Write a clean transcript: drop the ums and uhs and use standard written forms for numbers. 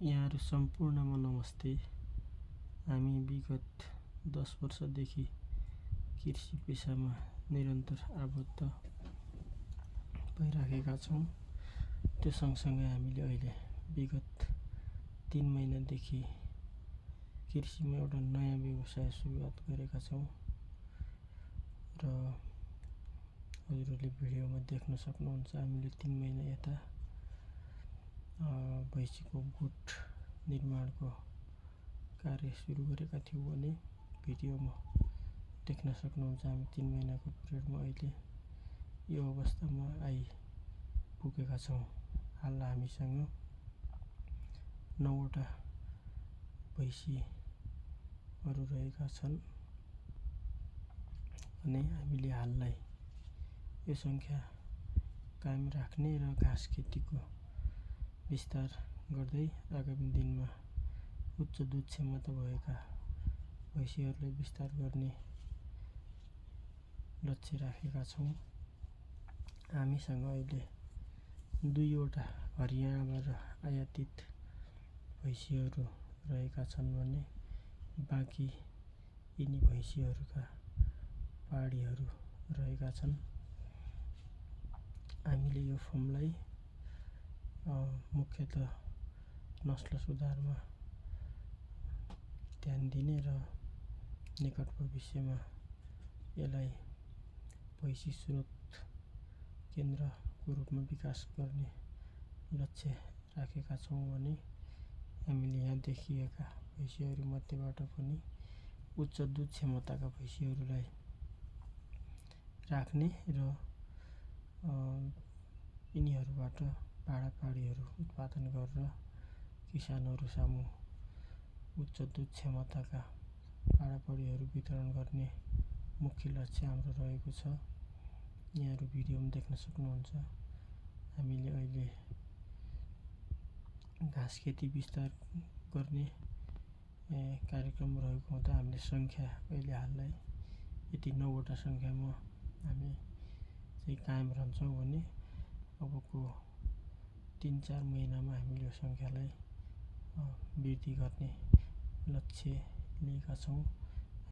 यहाँहरू सम्पूर्णमा नमस्ते। हामी विगत 10 वर्षदेखि कृषि पेसामा निरन्तर आबद्ध भइराखेका छौँ। त्यो सँगसँगै हामीले अहिले विगत 3 महिनादेखि कृषिमा एउटा नयाँ व्यवसाय सुरुवात गरेका छौँ र हजुरहरूले भिडियोमा देख्न सक्नुहुन्छ। हामीले 3 महिना यता भैँसीको गोठ निर्माणको कार्य सुरु गरेका थियौँ भने भिडियोमा देख्न सक्नुहुन्छ। हामी 3 महिनाको पिरियडमा अहिले यो अवस्थामा आइपुगेका छौँ। हाल हामीसँग 9वटा भैँसीहरू रहेका छन् भने हामीले हाललाई यो सङ्ख्या कायम राख्ने र घाँस खेतीको विस्तार गर्दै आगामी दिनमा उच्च दुध क्षमता भएका भैँसीहरूलाई विस्तार गर्ने लक्ष्य राखेका छौँ। हामीसँग अहिले 2वटा हरियाणाबाट आयातित भैँसीहरू रहेका छन् भने बाँकी यिनी भैँसीहरूका पाडीहरू रहेका छन्। हामीले यो फर्मलाई मुख्यतः नस्ल सुधारमा ध्यान दिने र निकट भविष्यमा यसलाई भैँसी स्रोत केन्द्रको रूपमा विकास गर्ने लक्ष्य राखेका छौँ भने हामीले यहाँ देखिएका भैँसीहरूमध्येबाट पनि उच्च दुध क्षमताका भैँसीहरूलाई राख्ने र यिनीहरूबाट पाडापाडीहरू उत्पादन गरेर किसानहरू सामु उच्च दुध क्षमताका पाडापाडीहरू वितरण गर्ने मुख्य लक्ष्य हाम्रो रहेको छ। यहाँहरू भिडियोमा देख्न सक्नुहुन्छ। हामीले अहिले घाँस खेती विस्तार गर्ने कार्यक्रम रहेको हुँदा हामीले सङ्ख्या अहिले हाललाई यति 9वटा सङ्ख्यामा हामी चाहिँ कायम रहन्छौँ भने अबको 3-4 महिनामा हामीले यो सङ्ख्यालाई वृद्धि गर्ने लक्ष्य लिएका छौँ।